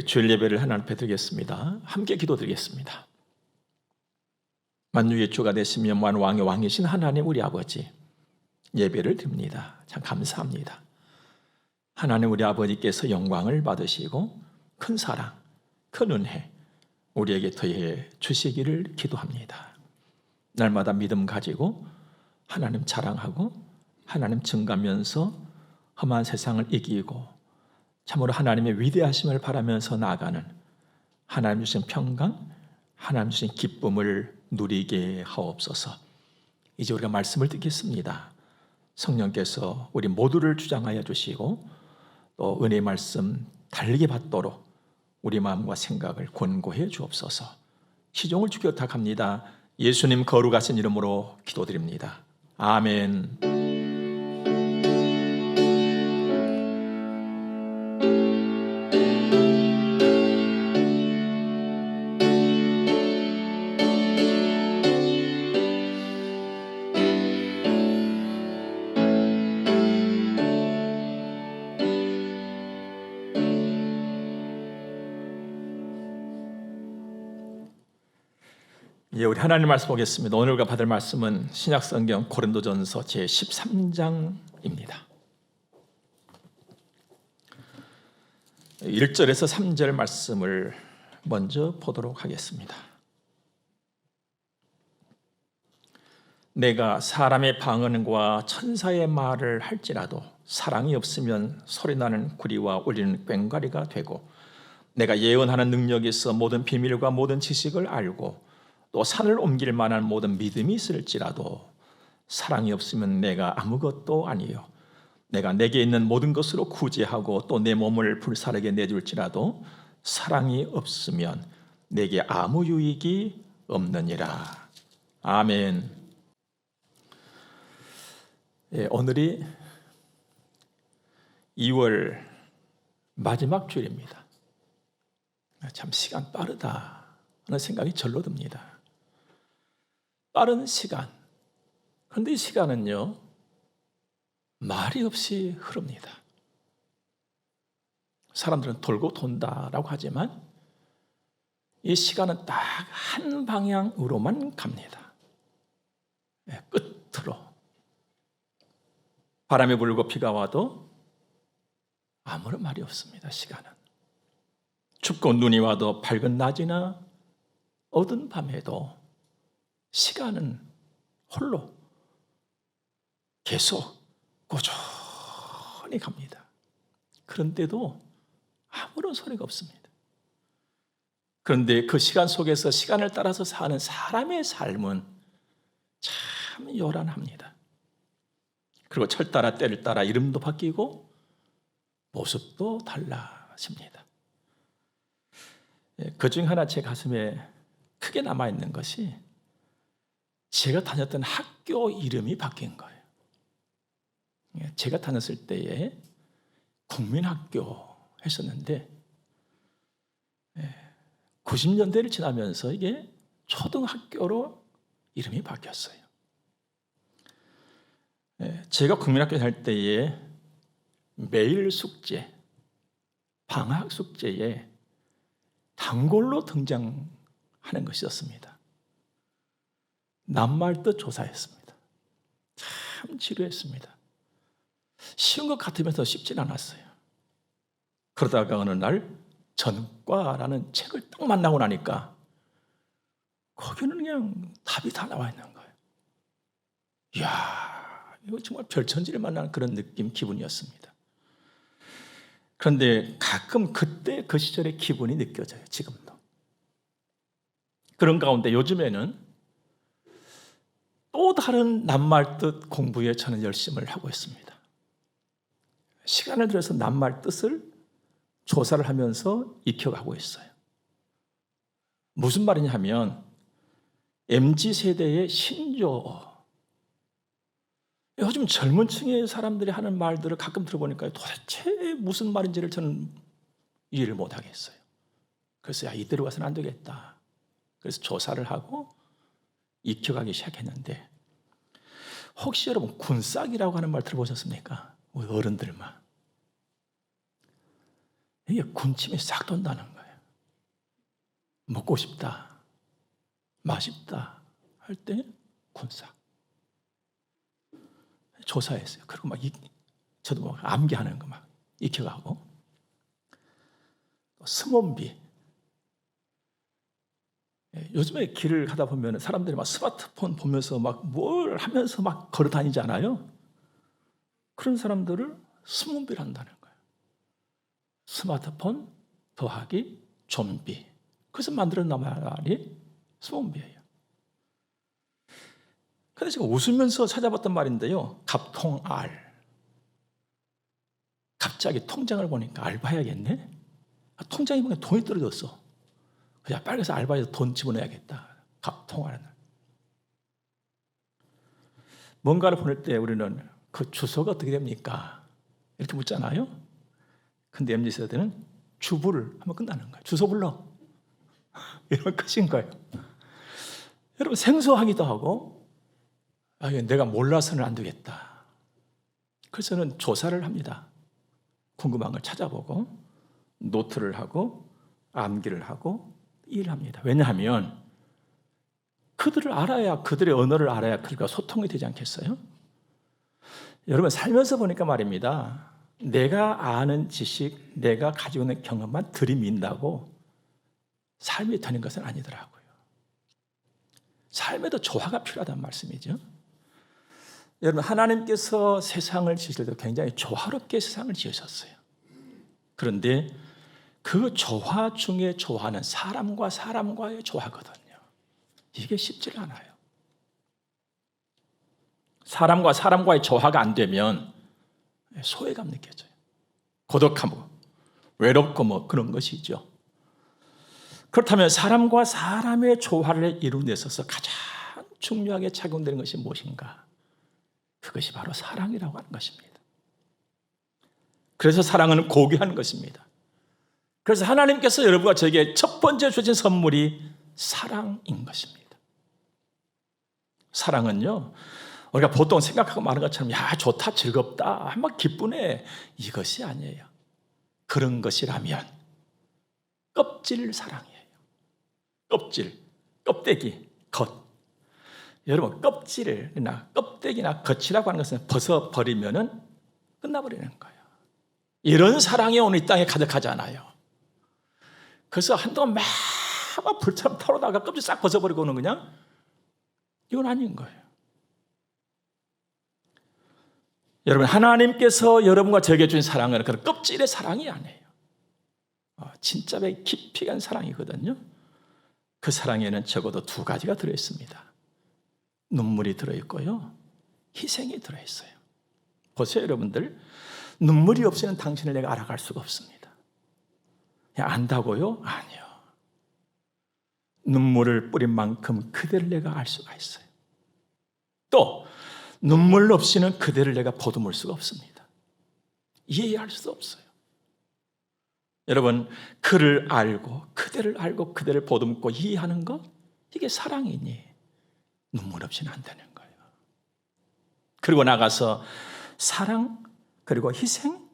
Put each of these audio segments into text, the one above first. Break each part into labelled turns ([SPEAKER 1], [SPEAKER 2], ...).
[SPEAKER 1] 주일 예배를 하나님 앞에 드리겠습니다. 함께 기도드리겠습니다. 만유의 주가 되시며 만왕의 왕이신 하나님 우리 아버지, 예배를 드립니다. 참 감사합니다. 하나님 우리 아버지께서 영광을 받으시고 큰 사랑, 큰 은혜 우리에게 더해 주시기를 기도합니다. 날마다 믿음 가지고 하나님 자랑하고 하나님 증가하면서 험한 세상을 이기고 참으로 하나님의 위대하심을 바라면서 나아가는 하나님 주신 평강, 하나님 주신 기쁨을 누리게 하옵소서. 이제 우리가 말씀을 듣겠습니다. 성령께서 우리 모두를 주장하여 주시고 또 은혜의 말씀 달리게 받도록 우리 마음과 생각을 권고해 주옵소서. 시종을 주께 부탁합니다. 예수님 거룩하신 이름으로 기도드립니다. 아멘. 우리 하나님 말씀 보겠습니다. 오늘 우리가 받을 말씀은 신약성경 고린도전서 제13장입니다. 1절에서 3절 말씀을 먼저 보도록 하겠습니다. 내가 사람의 방언과 천사의 말을 할지라도 사랑이 없으면 소리나는 구리와 울리는 꽹과리가 되고, 내가 예언하는 능력이 있어 모든 비밀과 모든 지식을 알고 또 산을 옮길 만한 모든 믿음이 있을지라도 사랑이 없으면 내가 아무것도 아니요, 내가 내게 있는 모든 것으로 구제하고 또 내 몸을 불사르게 내줄지라도 사랑이 없으면 내게 아무 유익이 없느니라. 아멘. 오늘이 2월 마지막 주일입니다. 참 시간 빠르다 하는 생각이 절로 듭니다. 빠른 시간. 그런데 이 시간은요, 말이 없이 흐릅니다. 사람들은 돌고 돈다라고 하지만 이 시간은 딱 한 방향으로만 갑니다. 끝으로. 바람이 불고 비가 와도 아무런 말이 없습니다. 시간은. 춥고 눈이 와도 밝은 낮이나 어두운 밤에도 시간은 홀로 계속 꾸준히 갑니다. 그런데도 아무런 소리가 없습니다. 그런데 그 시간 속에서 시간을 따라서 사는 사람의 삶은 참 요란합니다. 그리고 철 따라 때를 따라 이름도 바뀌고 모습도 달라집니다. 그중 하나 제 가슴에 크게 남아있는 것이 제가 다녔던 학교 이름이 바뀐 거예요. 제가 다녔을 때에 국민학교 했었는데 90년대를 지나면서 이게 초등학교로 이름이 바뀌었어요. 제가 국민학교 다닐 때에 매일 숙제, 방학 숙제에 단골로 등장하는 것이 었습니다. 낱말뜻 조사했습니다. 참 지루했습니다. 쉬운 것 같으면서 쉽진 않았어요. 그러다가 어느 날 전과라는 책을 딱 만나고 나니까 거기는 그냥 답이 다 나와 있는 거예요. 이야, 이거 정말 별천지를 만나는 그런 느낌, 기분이었습니다. 그런데 가끔 그때 그 시절의 기분이 느껴져요. 지금도. 그런 가운데 요즘에는 또 다른 낱말뜻 공부에 저는 열심을 하고 있습니다. 시간을 들여서 낱말 뜻을 조사를 하면서 익혀가고 있어요. 무슨 말이냐 하면 MZ세대의 신조어. 요즘 젊은 층의 사람들이 하는 말들을 가끔 들어보니까 도대체 무슨 말인지를 저는 이해를 못하겠어요. 그래서 이대로 가서는 안 되겠다. 그래서 조사를 하고 익혀가기 시작했는데, 혹시 여러분 군싹이라고 하는 말 들어보셨습니까? 우리 어른들만. 이게 군침이 싹 돈다는 거예요. 먹고 싶다, 맛있다 할 때 군사. 조사했어요. 그리고 저도 암기하는 거 막 익혀가고. 스몬비. 요즘에 길을 가다 보면 사람들이 막 스마트폰 보면서 막 뭘 하면서 막 걸어 다니잖아요. 그런 사람들을 스몬비를 한다는 거예요. 스마트폰 더하기 좀비. 그래서 만들어낸 말이 스몬비예요. 근데 제가 웃으면서 찾아봤던 말인데요. 갑통알. 갑자기 통장을 보니까 알바해야겠네? 통장에 보니까 돈이 떨어졌어. 그냥 빨리 가서 알바해서 돈 집어넣어야겠다. 갑통알은. 뭔가를 보낼 때 우리는 그 주소가 어떻게 됩니까? 이렇게 묻잖아요. 근데 MZ세대는 주부를 하면 끝나는 거예요. 주소 불러. 이런 것인 거예요. 여러분 생소하기도 하고 내가 몰라서는 안 되겠다. 그래서 저는 조사를 합니다. 궁금한 걸 찾아보고 노트를 하고 암기를 하고 일합니다. 왜냐하면 그들을 알아야 그들의 언어를 알아야 그들과 소통이 되지 않겠어요? 여러분 살면서 보니까 말입니다. 내가 아는 지식, 내가 가지고 있는 경험만 들이민다고 삶이 되는 것은 아니더라고요. 삶에도 조화가 필요하다는 말씀이죠. 여러분 하나님께서 세상을 지으실 때 굉장히 조화롭게 세상을 지으셨어요. 그런데 그 조화 중에 조화는 사람과 사람과의 조화거든요. 이게 쉽지 않아요. 사람과 사람과의 조화가 안 되면 소외감 느껴져요. 고독하고 외롭고 그런 것이죠. 그렇다면 사람과 사람의 조화를 이루는 데 있어서 가장 중요하게 작용되는 것이 무엇인가? 그것이 바로 사랑이라고 하는 것입니다. 그래서 사랑은 고귀한 것입니다. 그래서 하나님께서 여러분과 저에게 첫 번째 주신 선물이 사랑인 것입니다. 사랑은요, 우리가 보통 생각하고 말하는 것처럼 좋다, 즐겁다, 막 기쁘네 이것이 아니에요. 그런 것이라면 껍질 사랑이에요. 껍질, 껍데기, 겉. 여러분 껍질이나 껍데기나 겉이라고 하는 것은 벗어버리면 끝나버리는 거예요. 이런 사랑이 오늘 이 땅에 가득하잖아요. 그래서 한동안 막 불처럼 털어다가 껍질 싹 벗어버리고는 그냥 이건 아닌 거예요. 여러분 하나님께서 여러분과 저에게 준 사랑은 그런 껍질의 사랑이 아니에요. 진짜 깊이 간 사랑이거든요. 그 사랑에는 적어도 두 가지가 들어있습니다. 눈물이 들어있고요, 희생이 들어있어요. 보세요 여러분들, 눈물이 없이는 당신을 내가 알아갈 수가 없습니다. 안다고요? 아니요. 눈물을 뿌린 만큼 그대를 내가 알 수가 있어요. 또 눈물 없이는 그대를 내가 보듬을 수가 없습니다. 이해할 수 없어요. 여러분 그를 알고 그대를 보듬고 이해하는 것, 이게 사랑이니 눈물 없이는 안 되는 거예요. 그리고 나가서 사랑 그리고 희생.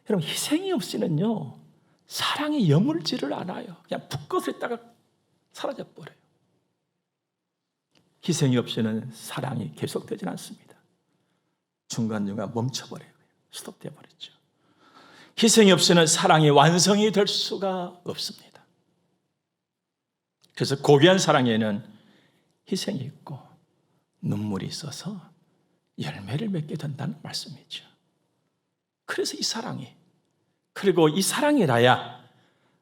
[SPEAKER 1] 여러분 희생이 없이는요 사랑이 여물지를 않아요. 그냥 붓것을 있다가 사라져버려요. 희생이 없이는 사랑이 계속되지 않습니다. 중간중간 멈춰버려요. 스톱되어 버렸죠. 희생이 없이는 사랑이 완성이 될 수가 없습니다. 그래서 고귀한 사랑에는 희생이 있고 눈물이 있어서 열매를 맺게 된다는 말씀이죠. 그래서 이 사랑이, 그리고 이 사랑이라야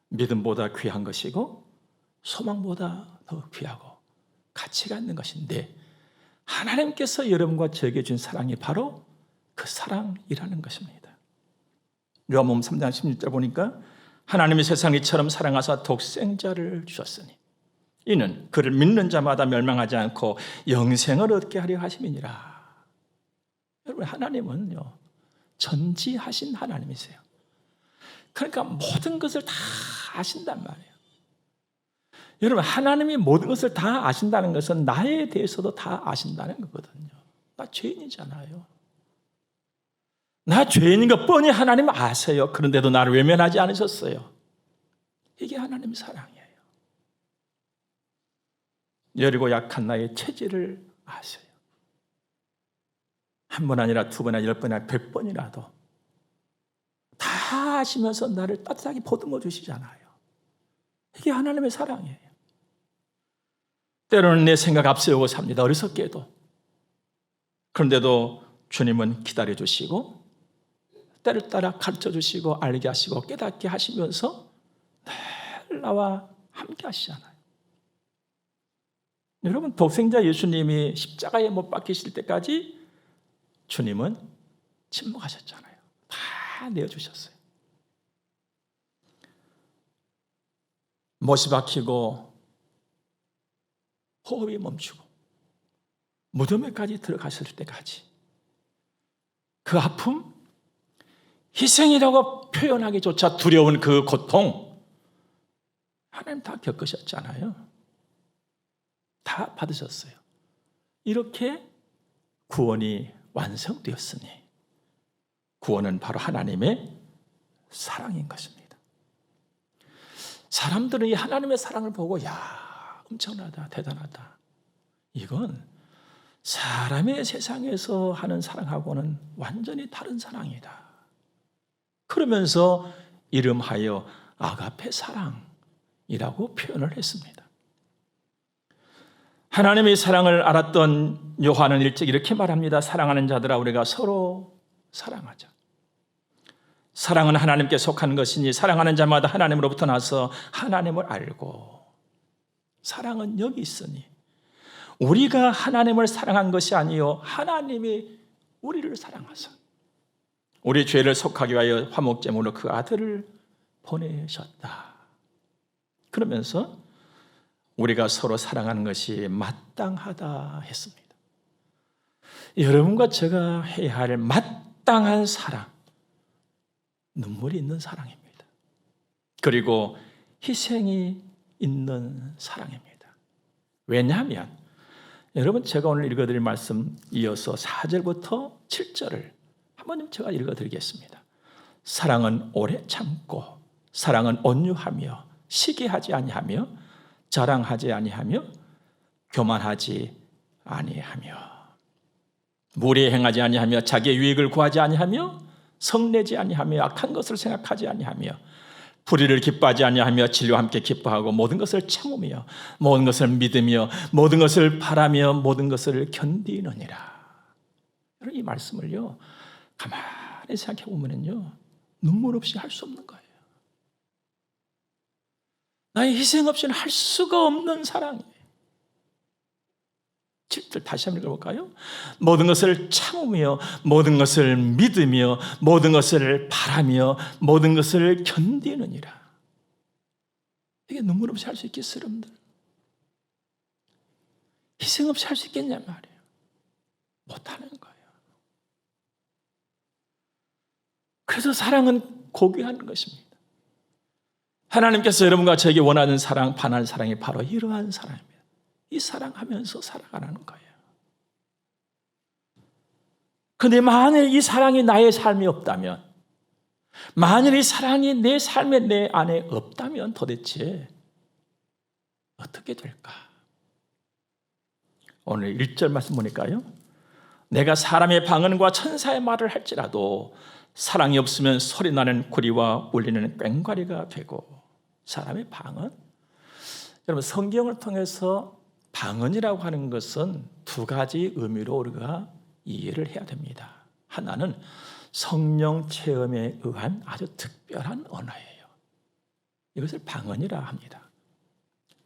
[SPEAKER 1] 믿음보다 귀한 것이고 소망보다 더 귀하고 가치가 있는 것인데, 하나님께서 여러분과 저에게 준 사랑이 바로 그 사랑이라는 것입니다. 요한복음 3장 16절 보니까 하나님이 세상을 이처럼 사랑하사 독생자를 주셨으니 이는 그를 믿는 자마다 멸망하지 않고 영생을 얻게 하려 하심이니라. 여러분 하나님은요 전지하신 하나님이세요. 그러니까 모든 것을 다 아신단 말이에요. 여러분 하나님이 모든 것을 다 아신다는 것은 나에 대해서도 다 아신다는 거거든요. 나 죄인이잖아요. 나 죄인인 것 뻔히 하나님 아세요. 그런데도 나를 외면하지 않으셨어요. 이게 하나님의 사랑이에요. 여리고 약한 나의 체질을 아세요. 한 번 아니라 두 번 아니라 10번 아니라 100번이라도 다 아시면서 나를 따뜻하게 보듬어 주시잖아요. 이게 하나님의 사랑이에요. 때로는 내 생각 앞세우고 삽니다. 어리석게도. 그런데도 주님은 기다려주시고 때를 따라 가르쳐주시고 알게 하시고 깨닫게 하시면서 늘 나와 함께 하시잖아요. 여러분, 독생자 예수님이 십자가에 못 박히실 때까지 주님은 침묵하셨잖아요. 다 내어주셨어요. 못이 박히고 호흡이 멈추고 무덤에까지 들어가실 때까지 그 아픔, 희생이라고 표현하기조차 두려운 그 고통 하나님 다 겪으셨잖아요. 다 받으셨어요. 이렇게 구원이 완성되었으니 구원은 바로 하나님의 사랑인 것입니다. 사람들은 이 하나님의 사랑을 보고 야, 엄청나다, 대단하다. 이건 사람의 세상에서 하는 사랑하고는 완전히 다른 사랑이다. 그러면서 이름하여 아가페 사랑이라고 표현을 했습니다. 하나님의 사랑을 알았던 요한은 일찍 이렇게 말합니다. 사랑하는 자들아, 우리가 서로 사랑하자. 사랑은 하나님께 속한 것이니 사랑하는 자마다 하나님으로부터 나서 하나님을 알고, 사랑은 여기 있으니 우리가 하나님을 사랑한 것이 아니요 하나님이 우리를 사랑하사 우리 죄를 속하기 위하여 화목제물로 그 아들을 보내셨다. 그러면서 우리가 서로 사랑하는 것이 마땅하다 했습니다. 여러분과 제가 해야 할 마땅한 사랑, 눈물이 있는 사랑입니다. 그리고 희생이 있는 사랑입니다. 왜냐하면 여러분, 제가 오늘 읽어드릴 말씀 이어서 4절부터 7절을 한번 제가 읽어드리겠습니다. 사랑은 오래 참고 사랑은 온유하며 시기하지 아니하며 자랑하지 아니하며 교만하지 아니하며 무리에 행하지 아니하며 자기의 유익을 구하지 아니하며 성내지 아니하며 악한 것을 생각하지 아니하며 불의를 기뻐하지 아니하며 진리와 함께 기뻐하고 모든 것을 참으며 모든 것을 믿으며 모든 것을 바라며 모든 것을 견디느니라. 이 말씀을요 가만히 생각해 보면요 눈물 없이 할 수 없는 거예요. 나의 희생 없이는 할 수가 없는 사랑이에요. 7절 다시 한번 읽어볼까요? 모든 것을 참으며 모든 것을 믿으며 모든 것을 바라며 모든 것을 견디느니라. 이게 눈물 없이 할 수 있겠어요, 여러분들? 희생 없이 할 수 있겠냐 말이에요. 못하는 거예요. 그래서 사랑은 고귀한 것입니다. 하나님께서 여러분과 저에게 원하는 사랑, 반할 사랑이 바로 이러한 사랑입니다. 이 사랑하면서 살아가는 거예요. 그런데 만일 이 사랑이 나의 삶이 없다면, 만일 이 사랑이 내 삶에 내 안에 없다면 도대체 어떻게 될까? 오늘 1절 말씀 보니까요. 내가 사람의 방언과 천사의 말을 할지라도 사랑이 없으면 소리나는 구리와 울리는 꽹과리가 되고. 사람의 방언? 여러분, 성경을 통해서 방언이라고 하는 것은 두 가지 의미로 우리가 이해를 해야 됩니다. 하나는 성령 체험에 의한 아주 특별한 언어예요. 이것을 방언이라 합니다.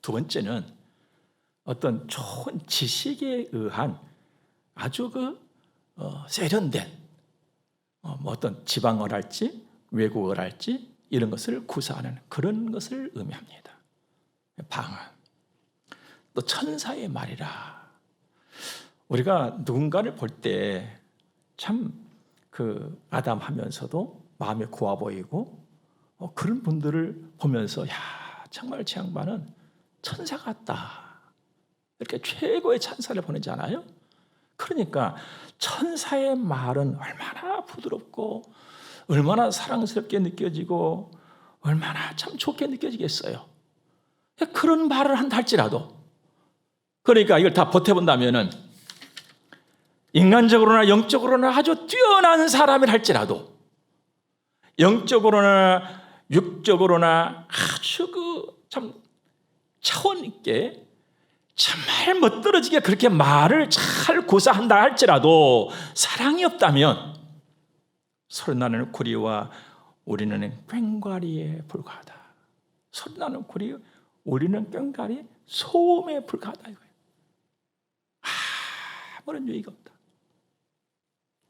[SPEAKER 1] 두 번째는 어떤 좋은 지식에 의한 아주 세련된 어떤 지방어랄지 외국어랄지 이런 것을 구사하는 그런 것을 의미합니다. 방언. 또 천사의 말이라. 우리가 누군가를 볼 때 참 아담 하면서도 마음에 고와 보이고 그런 분들을 보면서 야, 정말 저 양반은 천사 같다. 이렇게 최고의 찬사를 보내잖아요. 그러니까 천사의 말은 얼마나 부드럽고 얼마나 사랑스럽게 느껴지고 얼마나 참 좋게 느껴지겠어요. 그런 말을 한다 할지라도 그러니까 이걸 다 버텨본다면은 인간적으로나 영적으로나 아주 뛰어난 사람을 할지라도 영적으로나 육적으로나 아주 참 차원 있게 정말 멋들어지게 그렇게 말을 잘 구사한다 할지라도 사랑이 없다면 소리나는 구리와 우리는 꽹과리에 불과하다. 소리나는 구리, 우리는 꽹과리, 소음에 불과하다 이거예요. 아무런 유의가 없다.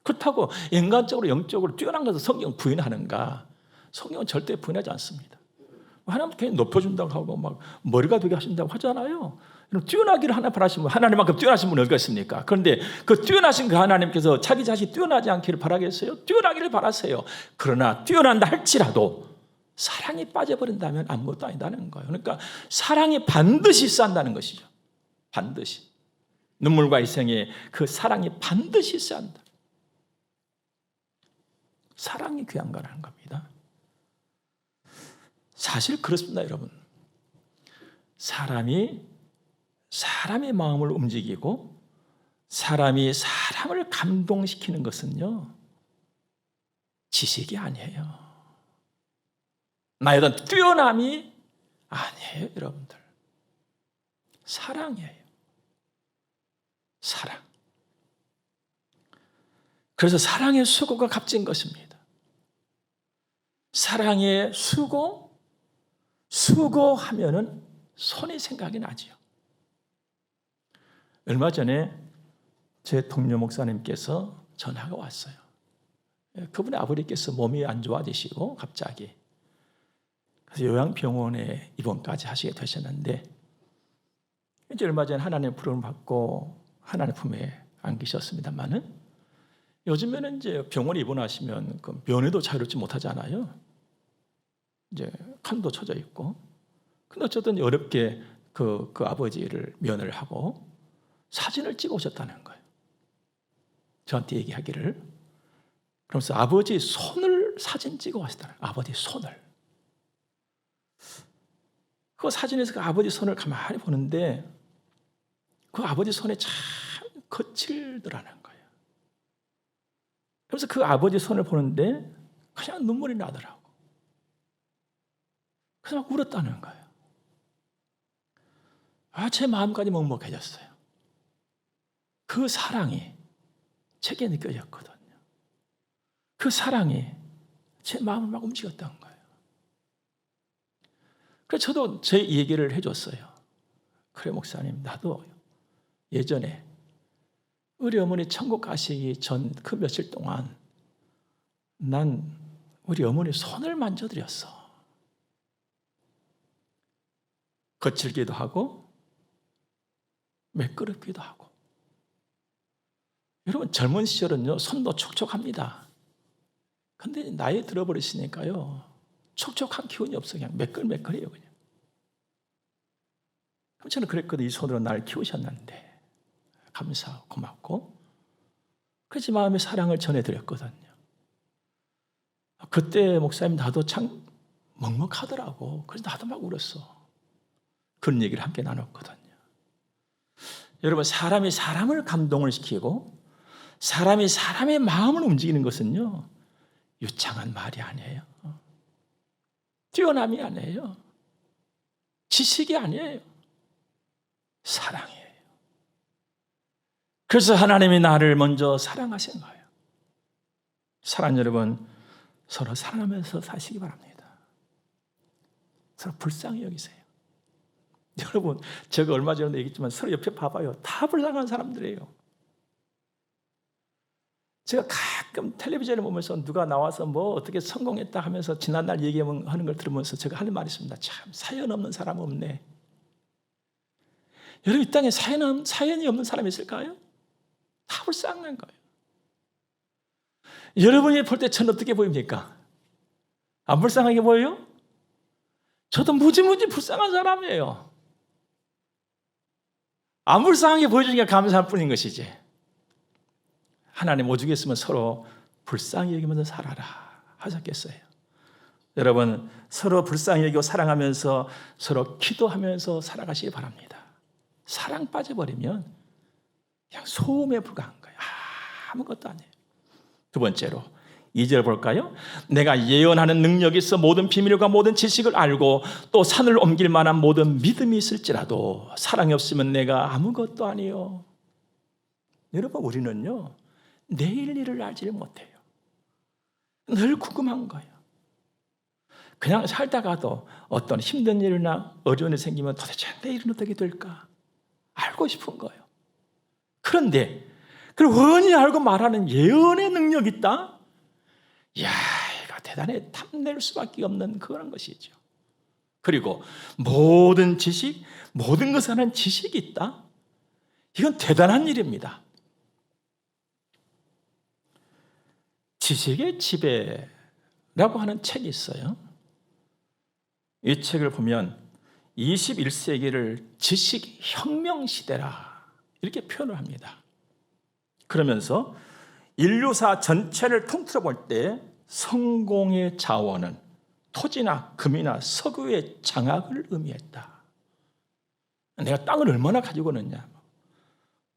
[SPEAKER 1] 그렇다고 인간적으로 영적으로 뛰어난 것을 성경 부인하는가? 성경은 절대 부인하지 않습니다. 하나님 괜히 높여준다고 하고 막 머리가 되게 하신다고 하잖아요. 뛰어나기를 하나 바라시면 하나님만큼 뛰어나신 분이 어디가 있습니까? 그런데 그 뛰어나신 그 하나님께서 자기 자신이 뛰어나지 않기를 바라겠어요? 뛰어나기를 바라세요. 그러나 뛰어난다 할지라도 사랑이 빠져버린다면 아무것도 아니다는 거예요. 그러니까 사랑이 반드시 있어야 한다는 것이죠. 반드시. 눈물과 희생의 그 사랑이 반드시 있어야 한다. 사랑이 귀한 거라는 겁니다. 사실 그렇습니다, 여러분. 사람이 사람의 마음을 움직이고 사람이 사람을 감동시키는 것은요, 지식이 아니에요. 나의 어떤 뛰어남이 아니에요, 여러분들. 사랑이에요. 사랑. 그래서 사랑의 수고가 값진 것입니다. 사랑의 수고하면은 손이 생각이 나지요. 얼마 전에 제 동료 목사님께서 전화가 왔어요. 그분의 아버지께서 몸이 안 좋아지시고 갑자기 그래서 요양병원에 입원까지 하시게 되셨는데 이제 얼마 전에 하나님의 부름을 받고 하나님 품에 안기셨습니다만은 요즘에는 이제 병원에 입원하시면 그 면회도 자유롭지 못하잖아요. 이제 칸도 쳐져 있고. 근데 어쨌든 어렵게 그 아버지를 면을 하고 사진을 찍어 오셨다는 거예요. 저한테 얘기하기를. 그러면서 아버지 손을 사진 찍어 왔다는 거예요. 아버지 손을. 그 사진에서 그 아버지 손을 가만히 보는데 그 아버지 손에 참 거칠더라는 거예요. 그래서 그 아버지 손을 보는데 그냥 눈물이 나더라고. 그래서 막 울었다는 거예요. 제 마음까지 먹먹해졌어요. 그 사랑이 제게 느껴졌거든요. 그 사랑이 제 마음을 막 움직였던 거예요. 그래서 저도 제 얘기를 해줬어요. 그래 목사님, 나도 예전에 우리 어머니 천국 가시기 전 그 며칠 동안 난 우리 어머니 손을 만져드렸어. 거칠기도 하고 매끄럽기도 하고. 여러분 젊은 시절은요 손도 촉촉합니다. 근데 나이 들어버리시니까요 촉촉한 기운이 없어. 그냥 매끌매끌해요. 그냥. 그럼 저는 그랬거든요. 이 손으로 나를 키우셨는데 감사하고 고맙고 그래서 마음의 사랑을 전해드렸거든요. 그때 목사님 나도 참 먹먹하더라고. 그래서 나도 막 울었어. 그런 얘기를 함께 나눴거든요. 여러분 사람이 사람을 감동을 시키고 사람이 사람의 마음을 움직이는 것은요 유창한 말이 아니에요. 뛰어남이 아니에요. 지식이 아니에요. 사랑이에요. 그래서 하나님이 나를 먼저 사랑하신 거예요. 사랑 여러분, 서로 사랑하면서 사시기 바랍니다. 서로 불쌍히 여기세요. 여러분, 제가 얼마 전에 얘기했지만 서로 옆에 봐봐요. 다 불쌍한 사람들이에요. 제가 가끔 텔레비전을 보면서 누가 나와서 뭐 어떻게 성공했다 하면서 지난날 얘기하는 걸 들으면서 제가 하는 말이 있습니다. 참 사연 없는 사람 없네. 여러분 이 땅에 사연이 없는 사람이 있을까요? 다 불쌍한 거예요. 여러분이 볼 때 저는 어떻게 보입니까? 안 불쌍하게 보여요? 저도 무지무지 불쌍한 사람이에요. 안 불쌍하게 보여주니까 감사할 뿐인 것이지. 하나님 오죽했으면 서로 불쌍히 여기면서 살아라 하셨겠어요. 여러분 서로 불쌍히 여기고 사랑하면서 서로 기도하면서 살아가시기 바랍니다. 사랑 빠져버리면 그냥 소음에 불과한 거예요. 아무것도 아니에요. 두 번째로 2절 볼까요? 내가 예언하는 능력이 있어 모든 비밀과 모든 지식을 알고 또 산을 옮길 만한 모든 믿음이 있을지라도 사랑이 없으면 내가 아무것도 아니요. 여러분, 우리는요 내일 일을 알지를 못해요. 늘 궁금한 거예요. 그냥 살다가도 어떤 힘든 일이나 어려운 일이 생기면 도대체 내일은 어떻게 될까 알고 싶은 거예요. 그런데 그걸 훤히 알고 말하는 예언의 능력이 있다? 이야, 이거 대단히 탐낼 수밖에 없는 그런 것이죠. 그리고 모든 지식, 모든 것을 아는 지식이 있다? 이건 대단한 일입니다. 지식의 지배라고 하는 책이 있어요. 이 책을 보면 21세기를 지식혁명 시대라 이렇게 표현을 합니다. 그러면서 인류사 전체를 통틀어 볼 때 성공의 자원은 토지나 금이나 석유의 장악을 의미했다. 내가 땅을 얼마나 가지고 있느냐,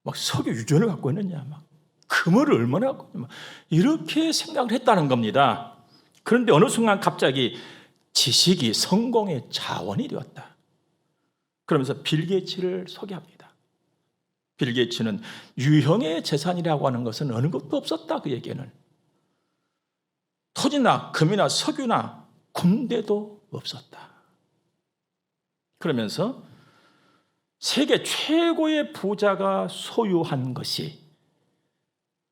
[SPEAKER 1] 막 석유 유전을 갖고 있느냐, 막 금을 얼마나 갖고 있느냐, 이렇게 생각을 했다는 겁니다. 그런데 어느 순간 갑자기 지식이 성공의 자원이 되었다. 그러면서 빌 게이츠를 소개합니다. 빌 게이츠는 유형의 재산이라고 하는 것은 어느 것도 없었다. 그에게는 토지나 금이나 석유나 군대도 없었다. 그러면서 세계 최고의 부자가 소유한 것이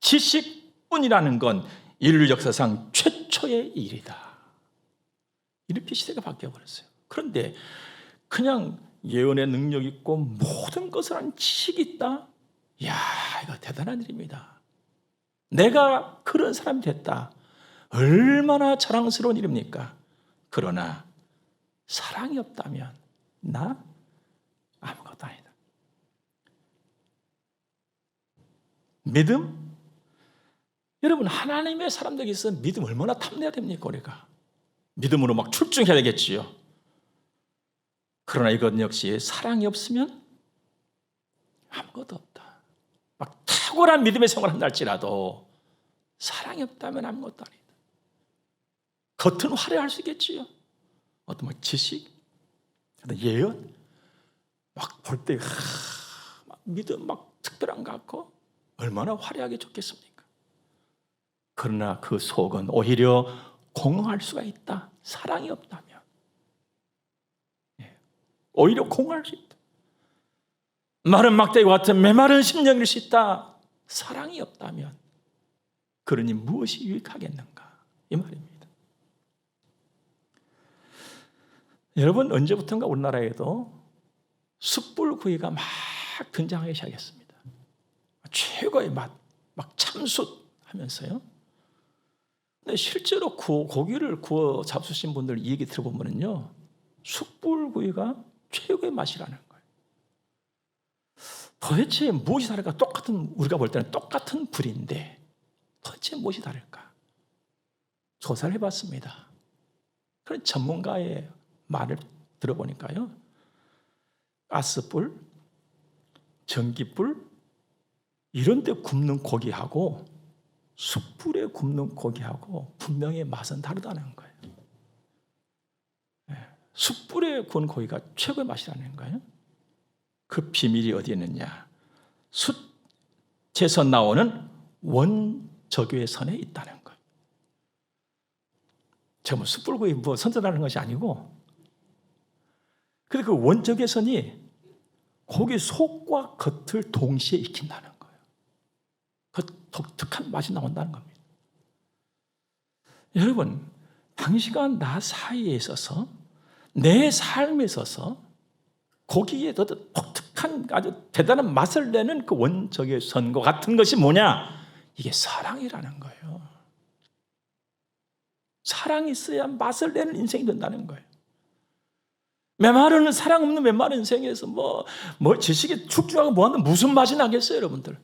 [SPEAKER 1] 지식뿐이라는 건 인류 역사상 최초의 일이다. 이렇게 시대가 바뀌어버렸어요. 그런데 그냥 예언의 능력이 있고 모든 것을 아는 지식이 있다? 이야, 이거 대단한 일입니다. 내가 그런 사람이 됐다. 얼마나 자랑스러운 일입니까? 그러나 사랑이 없다면 나 아무것도 아니다. 믿음? 여러분, 하나님의 사람들에게 있어 믿음 얼마나 탐내야 됩니까? 우리가 믿음으로 막 출중해야 되겠지요. 그러나 이것 역시 사랑이 없으면 아무것도 없다. 막 탁월한 믿음의 생활을 한다 할지라도 사랑이 없다면 아무것도 아니다. 겉은 화려할 수 있겠지요. 어떤 뭐 지식, 어떤 예언, 막 볼 때 믿음 막 특별한 것 같고 얼마나 화려하게 좋겠습니까? 그러나 그 속은 오히려 공허할 수가 있다. 사랑이 없다면. 오히려 공허할 수 있다. 마른 막대기와 같은 메마른 심령일 수 있다. 사랑이 없다면 그러니 무엇이 유익하겠는가? 이 말입니다. 여러분, 언제부턴가 우리나라에도 숯불구이가 막 등장하기 시작했습니다. 최고의 맛, 막 참숯 하면서요. 근데 실제로 고기를 구워 잡수신 분들 이 얘기 들어보면요, 숯불구이가 최고의 맛이라는 거예요. 도대체 무엇이 다를까? 똑같은, 우리가 볼 때는 똑같은 불인데 도대체 무엇이 다를까? 조사를 해봤습니다. 그런 전문가의 말을 들어보니까요, 가스불, 전기불 이런 데 굽는 고기하고 숯불에 굽는 고기하고 분명히 맛은 다르다는 거예요. 숯불에 구운 고기가 최고의 맛이라는 거예요. 그 비밀이 어디에 있느냐? 숯에서 나오는 원적외 선에 있다는 거예요. 제가 뭐 숯불구이 뭐 선전하는 것이 아니고, 근데 그 원적외 선이 고기 속과 겉을 동시에 익힌다는 거예요. 그 독특한 맛이 나온다는 겁니다. 여러분, 당신과 나 사이에 있어서, 내 삶에 있어서 고기에 더 독특한 아주 대단한 맛을 내는 그 원적외 선과 같은 것이 뭐냐? 이게 사랑이라는 거예요. 사랑이 있어야 맛을 내는 인생이 된다는 거예요. 메마르는, 사랑 없는 메마른 인생에서 뭐 지식이 축적하고 뭐하는 무슨 맛이 나겠어요, 여러분들?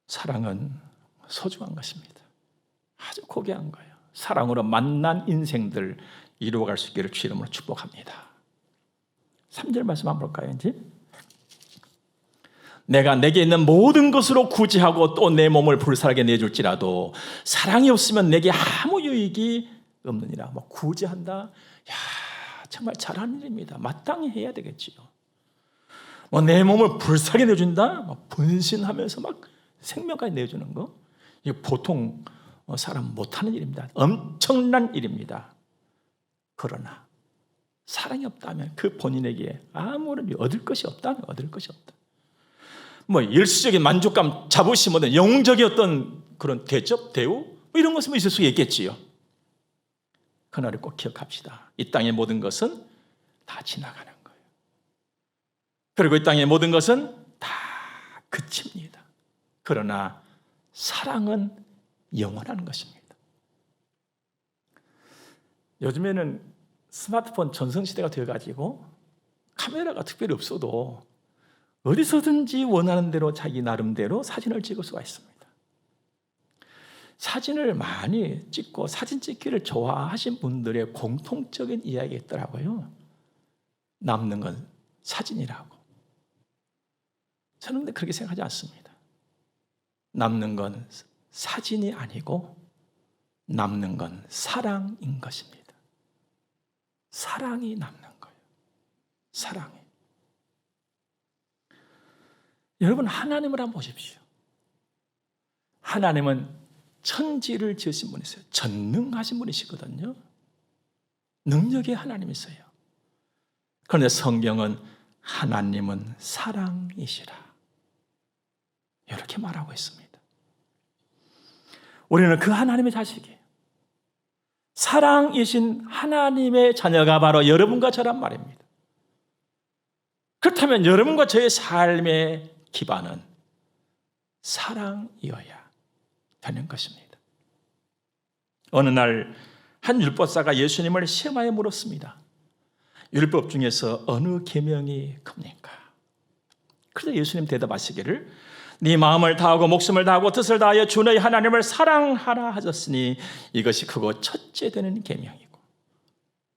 [SPEAKER 1] 사랑은 소중한 것입니다. 아주 고귀한 거예요. 사랑으로 만난 인생들 이루어갈 수 있기를 주 이름으로 축복합니다. 3절 말씀 한번 볼까요? 이제 내가 내게 있는 모든 것으로 구제하고 또 내 몸을 불살게 내줄지라도 사랑이 없으면 내게 아무 유익이 없느니라. 뭐 구제한다. 야, 정말 잘하는 일입니다. 마땅히 해야 되겠지요. 뭐 내 몸을 불살게 내준다. 막 분신하면서 막 생명까지 내주는 거. 이거 보통 사람 못하는 일입니다. 엄청난 일입니다. 그러나 사랑이 없다면 그 본인에게 아무런 얻을 것이 없다면 얻을 것이 없다. 뭐 일시적인 만족감, 자부심, 영웅적인 어떤 그런 대접, 대우 뭐 이런 것은 있을 수 있겠지요. 그날을 꼭 기억합시다. 이 땅의 모든 것은 다 지나가는 거예요. 그리고 이 땅의 모든 것은 다 그칩니다. 그러나 사랑은 영원한 것입니다. 요즘에는 스마트폰 전성시대가 되어가지고 카메라가 특별히 없어도 어디서든지 원하는 대로 자기 나름대로 사진을 찍을 수가 있습니다. 사진을 많이 찍고 사진 찍기를 좋아하신 분들의 공통적인 이야기가 있더라고요. 남는 건 사진이라고. 저는 근데 그렇게 생각하지 않습니다. 남는 건 사진이 아니고 남는 건 사랑인 것입니다. 사랑이 남는 거예요. 사랑이. 여러분, 하나님을 한번 보십시오. 하나님은 천지를 지으신 분이세요. 전능하신 분이시거든요. 능력의 하나님이세요. 그런데 성경은 하나님은 사랑이시라 이렇게 말하고 있습니다. 우리는 그 하나님의 자식이에요. 사랑이신 하나님의 자녀가 바로 여러분과 저란 말입니다. 그렇다면 여러분과 저의 삶의 기반은 사랑이어야 되는 것입니다. 어느 날 한 율법사가 예수님을 시험하여 물었습니다. 율법 중에서 어느 계명이 큽니까? 그래서 예수님 대답하시기를 네 마음을 다하고 목숨을 다하고 뜻을 다하여 주 너희 하나님을 사랑하라 하셨으니 이것이 크고 첫째 되는 계명이고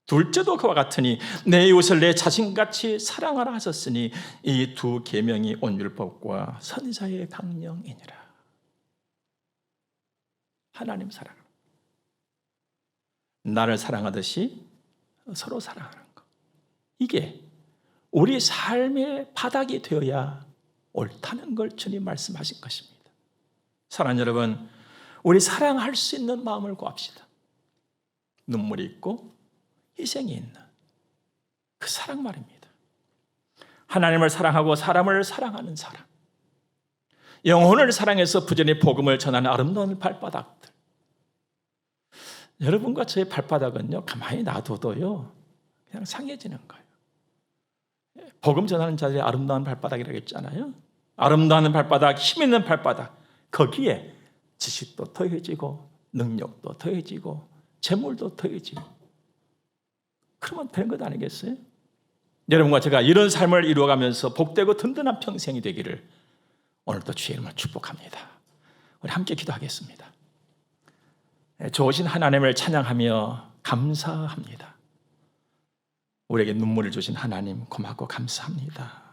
[SPEAKER 1] 둘째도 그와 같으니 내 이웃을 내 자신같이 사랑하라 하셨으니 이 두 계명이 온 율법과 선지자의 강령이니라. 하나님 사랑, 나를 사랑하듯이 서로 사랑하는 것, 이게 우리 삶의 바닥이 되어야 옳다는 걸 주님 말씀하신 것입니다. 사랑하는 여러분, 우리 사랑할 수 있는 마음을 구합시다. 눈물이 있고 희생이 있는 그 사랑 말입니다. 하나님을 사랑하고 사람을 사랑하는 사람, 영혼을 사랑해서 부전히 복음을 전하는 아름다운 발바닥들. 여러분과 저의 발바닥은요, 가만히 놔둬도요 그냥 상해지는 거예요. 복음 전하는 자들의 아름다운 발바닥이라고 했잖아요. 아름다운 발바닥, 힘 있는 발바닥, 거기에 지식도 더해지고 능력도 더해지고 재물도 더해지고 그러면 되는 것 아니겠어요? 여러분과 제가 이런 삶을 이루어가면서 복되고 든든한 평생이 되기를 오늘도 주의 이름으로 축복합니다. 우리 함께 기도하겠습니다. 좋으신 하나님을 찬양하며 감사합니다. 우리에게 눈물을 주신 하나님 고맙고 감사합니다.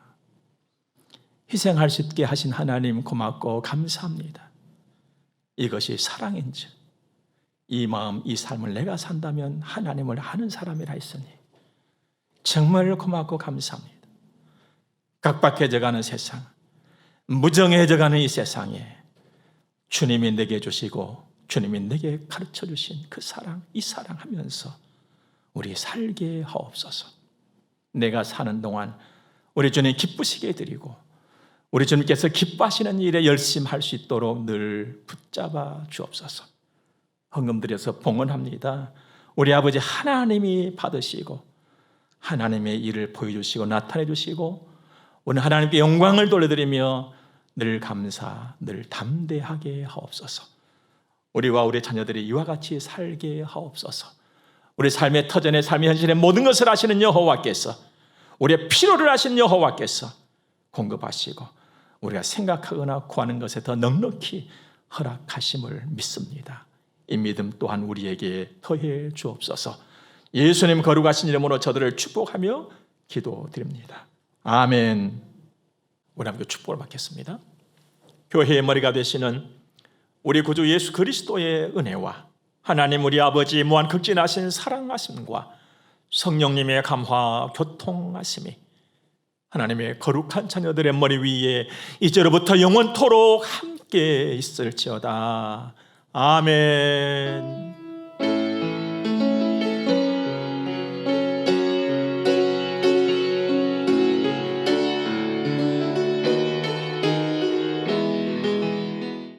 [SPEAKER 1] 희생할 수 있게 하신 하나님 고맙고 감사합니다. 이것이 사랑인지 이 마음, 이 삶을 내가 산다면 하나님을 아는 사람이라 했으니 정말 고맙고 감사합니다. 각박해져가는 세상, 무정해져가는 이 세상에 주님이 내게 주시고 주님이 내게 가르쳐 주신 그 사랑, 이 사랑하면서 우리 살게 하옵소서. 내가 사는 동안 우리 주님 기쁘시게 해드리고 우리 주님께서 기뻐하시는 일에 열심히 할 수 있도록 늘 붙잡아 주옵소서. 헌금 드려서 봉헌합니다. 우리 아버지 하나님이 받으시고 하나님의 일을 보여주시고 나타내 주시고 오늘 하나님께 영광을 돌려드리며 늘 감사, 늘 담대하게 하옵소서. 우리와 우리 자녀들이 이와 같이 살게 하옵소서. 우리 삶의 터전의 삶의 현실의 모든 것을 아시는 여호와께서 우리의 필요를 아시는 여호와께서 공급하시고 우리가 생각하거나 구하는 것에 더 넉넉히 허락하심을 믿습니다. 이 믿음 또한 우리에게 더해 주옵소서. 예수님 거룩하신 이름으로 저들을 축복하며 기도드립니다. 아멘. 우리 함께 축복을 받겠습니다. 교회의 머리가 되시는 우리 구주 예수 그리스도의 은혜와 하나님 우리 아버지 무한 극진하신 사랑하심과 성령님의 감화 교통하심이 하나님의 거룩한 자녀들의 머리 위에 이제로부터 영원토록 함께 있을지어다. 아멘.